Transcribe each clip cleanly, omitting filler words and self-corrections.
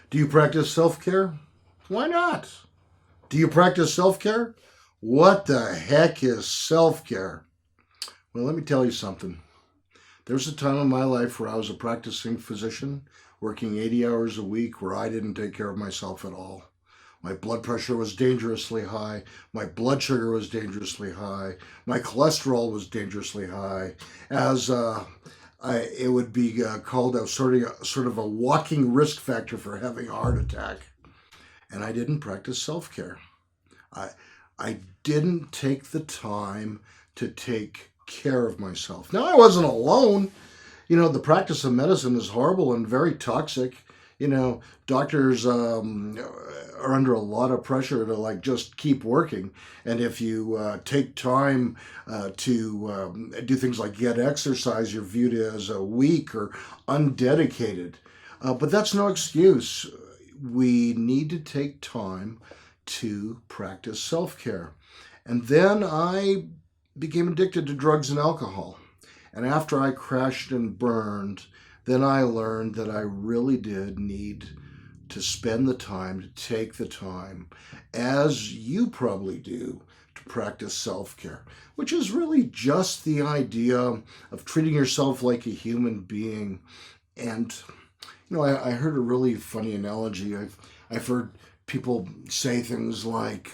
Do you practice self care? Why not? Do you practice self care? What the heck is self care? Well, let me tell you something. There's a time in my life where I was a practicing physician, working 80 hours a week, where I didn't take care of myself at all. My blood pressure was dangerously high. My blood sugar was dangerously high. My cholesterol was dangerously high. As it would be called a sort of a walking risk factor for having a heart attack. And I didn't practice self care. I I didn't take the time to take care of myself. Now I wasn't alone. The practice of medicine is horrible and very toxic. Doctors are under a lot of pressure to like just keep working. And if you take time to do things like get exercise, you're viewed as a weak or undedicated. But that's no excuse. We need to take time to practice self care. And then I became addicted to drugs and alcohol. And after I crashed and burned, then I learned that I really did need to spend the time, to take the time, as you probably do, to practice self care, which is really just the idea of treating yourself like a human being. And, I heard a really funny analogy. I've heard people say things like,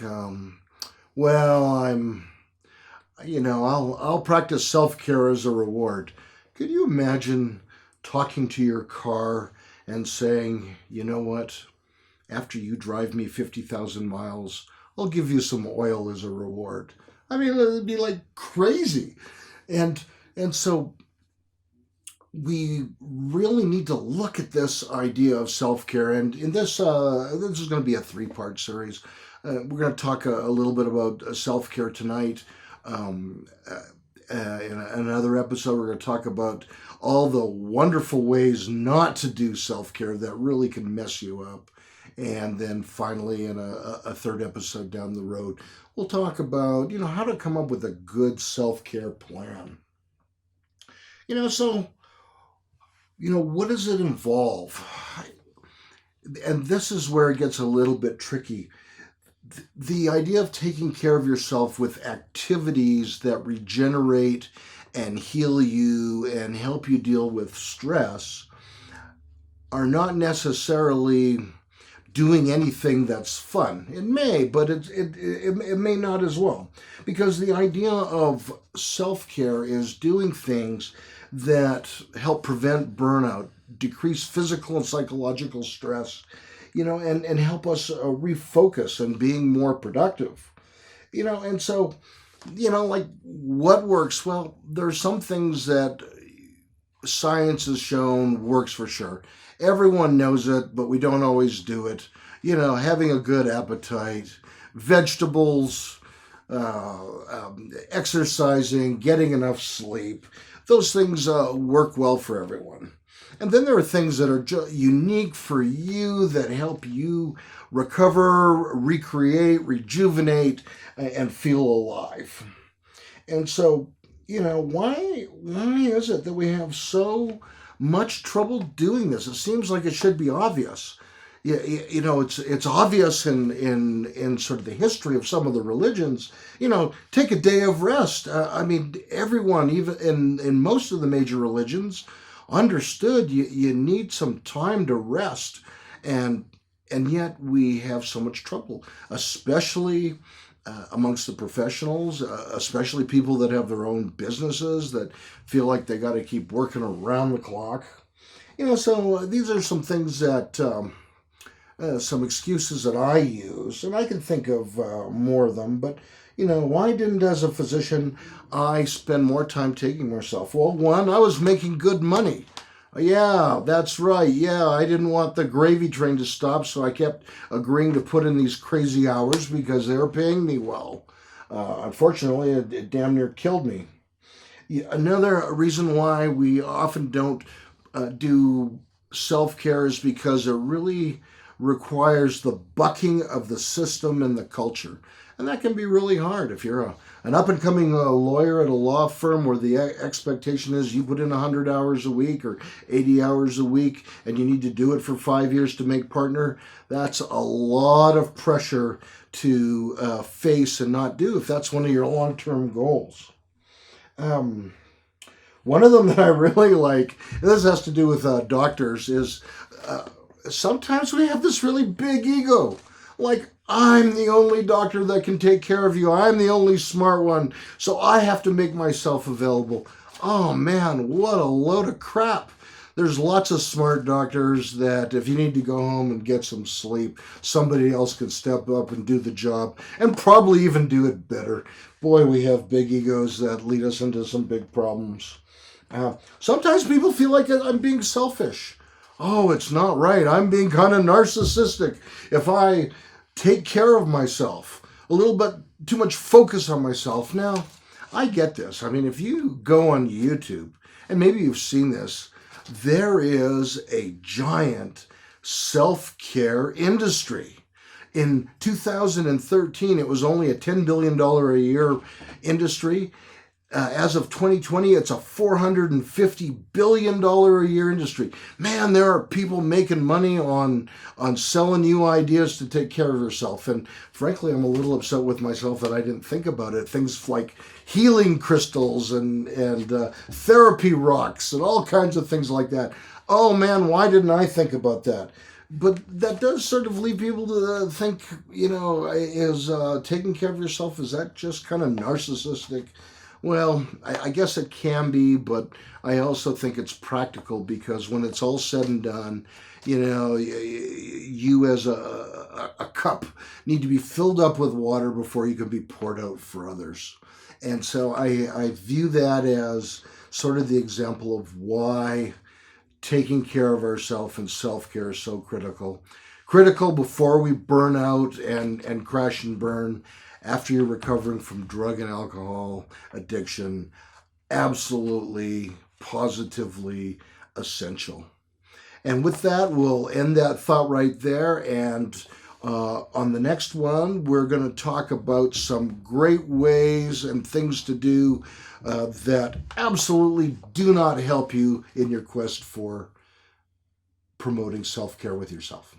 well, I'll practice self care as a reward. Could you imagine talking to your car and saying, you know what, after you drive me 50,000 miles, I'll give you some oil as a reward? I mean, it'd be like crazy. And, and so we really need to look at this idea of self care. And in this is going to be a three-part series. We're going to talk a little bit about self care tonight. Um, in another episode, we're going to talk about all the wonderful ways not to do self care that really can mess you up. And then finally, in a third episode down the road, we'll talk about, how to come up with a good self care plan. So, what does it involve? And this is where it gets a little bit tricky. The idea of taking care of yourself with activities that regenerate and heal you and help you deal with stress are not necessarily doing anything that's fun. It may, but it may not as well. Because the idea of self care is doing things that help prevent burnout, decrease physical and psychological stress, and help us refocus and being more productive. And so, like what works? Well, there's some things that science has shown works for sure. Everyone knows it, but we don't always do it. Having a good appetite, vegetables, exercising, getting enough sleep, those things work well for everyone. And then there are things that are unique for you that help you recover, recreate, rejuvenate, and feel alive. And so, why is it that we have so much trouble doing this? It seems like it should be obvious. It's obvious in sort of the history of some of the religions. Take a day of rest. I mean, everyone, even in most of the major religions, understood you need some time to rest, and yet we have so much trouble, especially amongst the professionals, especially people that have their own businesses that feel like they got to keep working around the clock. So these are some things that. Some excuses that I use, and I can think of more of them, but why didn't, as a physician, I spend more time taking myself? Well, one, I was making good money. Yeah, that's right. Yeah, I didn't want the gravy train to stop, so I kept agreeing to put in these crazy hours because they were paying me well. Unfortunately, it damn near killed me. Another reason why we often don't do self care is because it really requires the bucking of the system and the culture. And that can be really hard if you're an up-and-coming lawyer at a law firm where the expectation is you put in 100 hours a week or 80 hours a week and you need to do it for 5 years to make partner. That's a lot of pressure to face and not do if that's one of your long-term goals. One of them that I really like, and this has to do with doctors, is sometimes we have this really big ego. Like, I'm the only doctor that can take care of you. I'm the only smart one, so I have to make myself available. Oh man, what a load of crap. There's lots of smart doctors that if you need to go home and get some sleep, somebody else can step up and do the job and probably even do it better. Boy, we have big egos that lead us into some big problems. Sometimes people feel like I'm being selfish. Oh, it's not right. I'm being kind of narcissistic. If I take care of myself, a little bit too much focus on myself. Now, I get this. I mean, if you go on YouTube, and maybe you've seen this, there is a giant self-care industry. In 2013, it was only a $10 billion a year industry. As of 2020, it's a $450 billion a year industry. Man, there are people making money on selling you ideas to take care of yourself. And frankly, I'm a little upset with myself that I didn't think about it. Things like healing crystals and therapy rocks and all kinds of things like that. Oh man, why didn't I think about that? But that does sort of lead people to think, is taking care of yourself, is that just kind of narcissistic? Well, I guess it can be, but I also think it's practical because when it's all said and done, you as a cup need to be filled up with water before you can be poured out for others. And so I view that as sort of the example of why taking care of ourselves and self-care is so critical. Critical before we burn out and crash and burn. After you're recovering from drug and alcohol addiction, absolutely, positively essential. And with that, we'll end that thought right there. And on the next one, we're going to talk about some great ways and things to do that absolutely do not help you in your quest for promoting self-care with yourself.